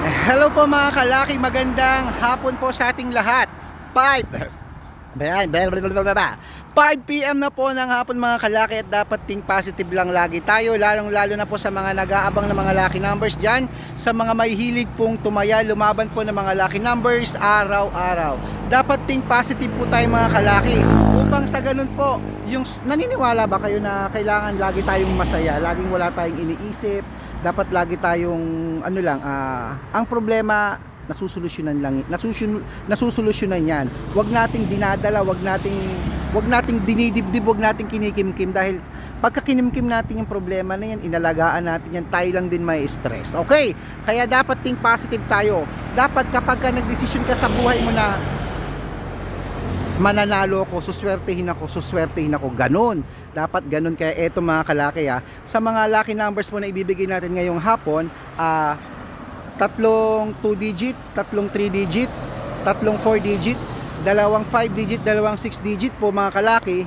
Hello po mga kalaki, magandang hapon po sa ating lahat. 5 PM na po ng hapon mga kalaki, at dapat think positive lang lagi tayo, lalong lalo na po sa mga nag-aabang ng mga lucky numbers dyan, sa mga may hilig pong tumaya, lumaban po ng mga lucky numbers araw-araw. Dapat think positive po tayo mga kalaki, upang sa ganun po, naniniwala ba kayo na kailangan lagi tayong masaya, laging wala tayong iniisip, dapat lagi tayong ang problema nasusolusyonan lang, nasusolusyonan yan. Huwag nating dinadala, huwag nating dinidibdib, huwag nating kinikimkim, dahil pagka kinimkim natin yung problema na yan, inalagaan natin yan, tayo lang din may stress. Okay? Kaya dapat think positive tayo. Dapat kapag ka nagdesisyon ka sa buhay mo na mananalo ako, suswertehin ako, ganun. Dapat ganun. Kaya eto mga kalaki, sa mga lucky numbers po na ibibigay natin ngayong hapon, tatlong 2 digit, tatlong 3 digit, tatlong 4 digit, dalawang 5 digit, dalawang 6 digit po mga kalaki.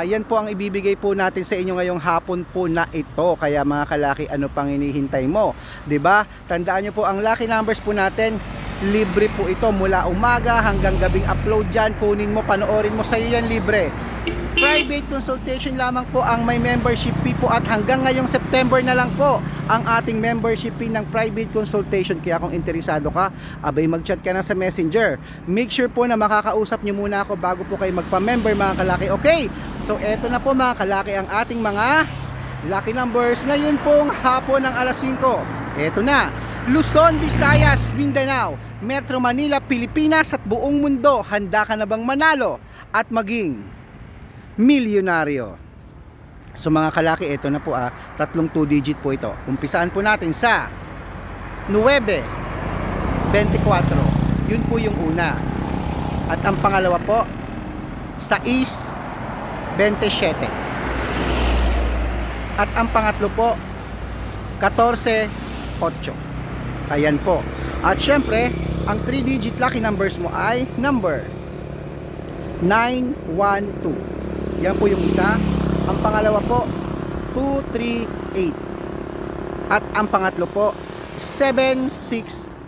Yan po ang ibibigay po natin sa inyo ngayong hapon po na ito. Kaya mga kalaki, ano pang hinihintay mo? 'Di ba? Tandaan niyo po, ang lucky numbers po natin, libre po ito mula umaga hanggang gabing upload dyan. Kunin mo, panoorin mo, sa iyo yan, libre. Private consultation lamang po ang may membership fee po, at hanggang ngayong September na lang po ang ating membership fee ng private consultation. Kaya kung interesado ka, abay mag-chat ka na sa Messenger. Make sure po na makakausap nyo muna ako bago po kayo magpa-member mga kalaki. Okay, so eto na po mga kalaki ang ating mga lucky numbers ngayon pong hapon ng alas 5. Eto na: Luzon, Visayas, Mindanao, Metro Manila, Pilipinas at buong mundo. Handa ka na bang manalo at maging milyonaryo? So mga kalaki, ito na po, tatlong 2 digit po ito. Umpisaan po natin sa 9-24. Yun po yung una. At ang pangalawa po, 6-27. At ang pangatlo po, 14-8. Ayan po. At syempre, ang 3 digit lucky numbers mo ay number 912. Yan po yung isa. Ang pangalawa po, 238. At ang pangatlo po, 760.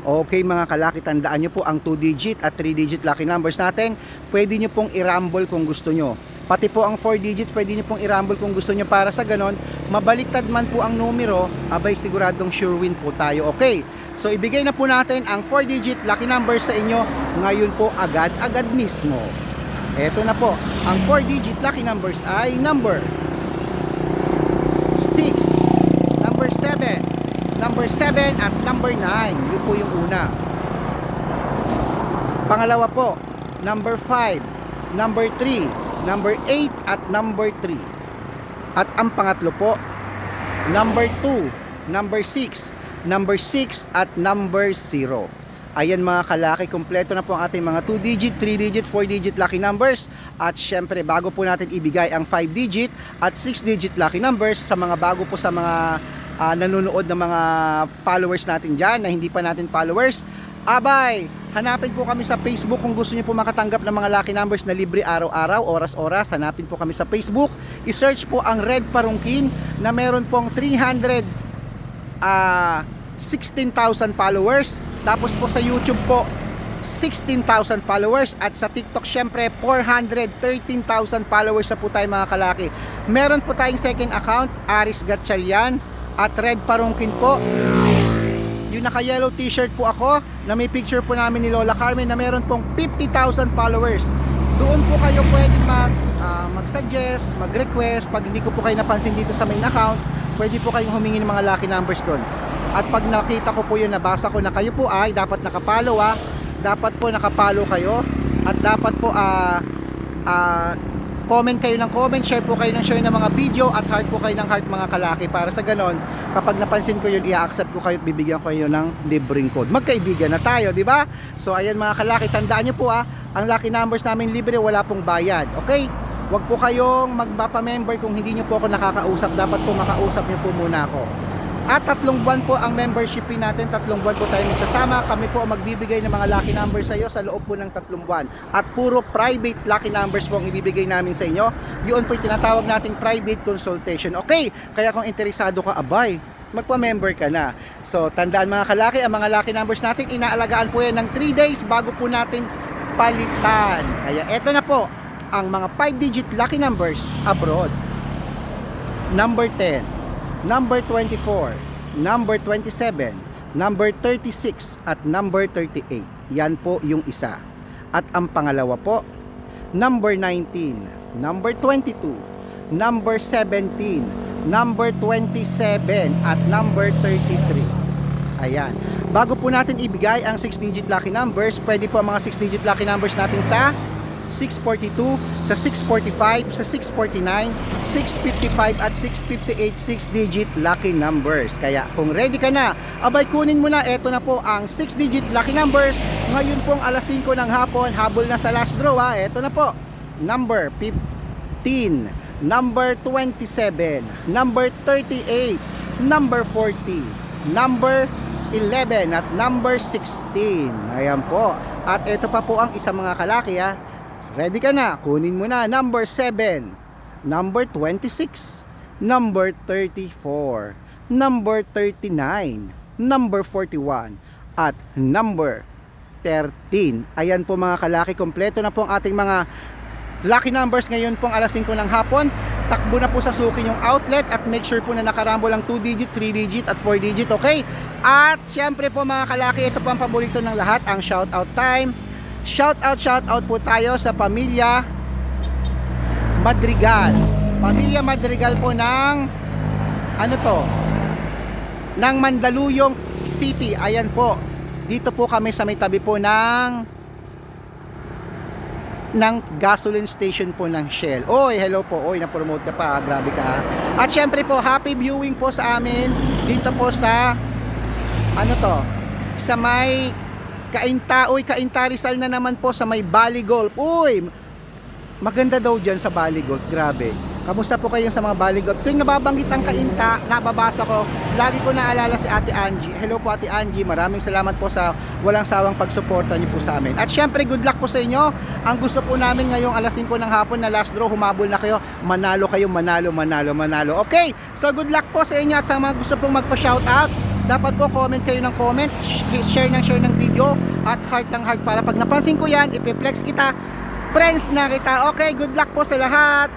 Okay mga kalaki, tandaan nyo po ang 2 digit at 3 digit lucky numbers natin. Pwede nyo pong i-rumble kung gusto nyo. Pati po ang 4 digit, pwede nyo pong i-rumble kung gusto nyo, para sa ganon, mabaliktad man po ang numero, abay siguradong sure win po tayo. Okay, so ibigay na po natin ang 4 digit lucky numbers sa inyo ngayon po, agad-agad mismo. Eto na po, ang 4 digit lucky numbers ay number 6, number 7, number 7 at number 9. Yun po yung una. Pangalawa po, number 5, number 3, number 8 at number 3. At ang pangatlo po, number 2, number 6, number 6 at number 0. Ayan mga kalaki, kompleto na po ang ating mga 2 digit, 3 digit, 4 digit lucky numbers. At syempre, bago po natin ibigay ang 5 digit at 6 digit lucky numbers sa mga bago po, sa mga nanonood ng mga followers natin dyan na hindi pa natin followers, abay, hanapin po kami sa Facebook kung gusto niyo po makatanggap ng mga lucky numbers na libre araw-araw, oras-oras. Hanapin po kami sa Facebook, i-search po ang Red Parungkin na meron pong 16,000 followers. Tapos po sa YouTube po, 16,000 followers. At sa TikTok syempre, 413,000 followers na po tayo mga kalaki. Meron po tayong second account, Aris Gatchalian at Red Parungkin po. Yung naka-yellow t-shirt po ako, na may picture po namin ni Lola Carmen, na meron pong 50,000 followers. Doon po kayo pwedeng mag-suggest, mag-request. Pag hindi ko po kayo napansin dito sa main account, pwede po kayong humingi ng mga lucky numbers doon. At pag nakita ko po yun, nabasa ko na kayo po ay dapat nakapalo, dapat po nakapalo kayo, at dapat po comment kayo ng comment, share po kayo ng share ng mga video, at heart po kayo ng heart mga kalaki, para sa ganon, kapag napansin ko yun, i-accept ko kayo at bibigyan ko kayo ng libreng code. Magkaibigan na tayo, di ba? So ayan mga kalaki, tandaan nyo po, ang lucky numbers namin libre, wala pong bayad. Okay? Huwag po kayong magpapa-member kung hindi nyo po ako nakakausap. Dapat po makausap nyo po muna ako. At 3 buwan po ang membership fee natin. 3 buwan po tayo magsasama. Kami po magbibigay ng mga lucky numbers sa iyo sa loob po ng 3 buwan. At puro private lucky numbers po ang ibibigay namin sa inyo. Yun po yung tinatawag nating private consultation. Okay, kaya kung interesado ka, abay, magpa-member ka na. So, tandaan mga kalaki, ang mga lucky numbers natin, inaalagaan po yan ng 3 days bago po natin palitan. Kaya eto na po, ang mga 5-digit lucky numbers abroad. Number 10, number 24, number 27, number 36, at number 38. Yan po yung isa. At ang pangalawa po, number 19, number 22, number 17, number 27, at number 33. Ayan. Bago po natin ibigay ang 6-digit lucky numbers, pwede po ang mga 6-digit lucky numbers natin sa 642, sa 645, sa 649, 655, at 658 6-digit lucky numbers. Kaya kung ready ka na, abay kunin mo na. Eto na po ang 6-digit lucky numbers. Ngayon pong alas 5 ng hapon, habol na sa last draw ha. Eto na po. Number 15, number 27, number 38, number 40, number 11, at number 16. Ayan po. At ito pa po ang isang mga kalaki ha. Ready ka na? Kunin mo na. Number 7, number 26, number 34, number 39, number 41, at number 13. Ayan po mga kalaki, kompleto na po ang ating mga lucky numbers ngayon pong alas 5 ng hapon. Takbo na po sa suki yung outlet at make sure po na nakarambol ang 2-digit, 3-digit, at 4-digit, okay? At syempre po mga kalaki, ito po ang paborito ng lahat, ang shoutout time. Shout out po tayo sa pamilya Madrigal. Pamilya Madrigal po ng ano to? Ng Mandaluyong City. Ayan po. Dito po kami sa may tabi po ng gasoline station po ng Shell. Oy, hello po. Oy, na-promote ka pa. Grabe ka. At syempre po, happy viewing po sa amin dito po sa ano to? Sa may Kainta, uy, Kainta Rizal na naman po sa may Bali Golf. Uy, maganda daw dyan sa Bali Golf. Grabe. Kamusta po kayo sa mga Bali Golf? Tuwing nababanggit ang Kainta, nababasa ko, lagi ko naalala si Ate Angie. Hello po Ate Angie, maraming salamat po sa walang sawang pagsuporta niyo po sa amin. At syempre, good luck po sa inyo. Ang gusto po namin ngayong alas 5 ng hapon na last draw, humabol na kayo. Manalo kayo, manalo. Okay, so good luck po sa inyo at sa mga gusto pong magpa-shoutout. Dapat po comment kayo ng comment, share ng video, at heart ng heart para pag napansin ko yan, ipiplex kita, friends na kita. Okay, good luck po sa lahat.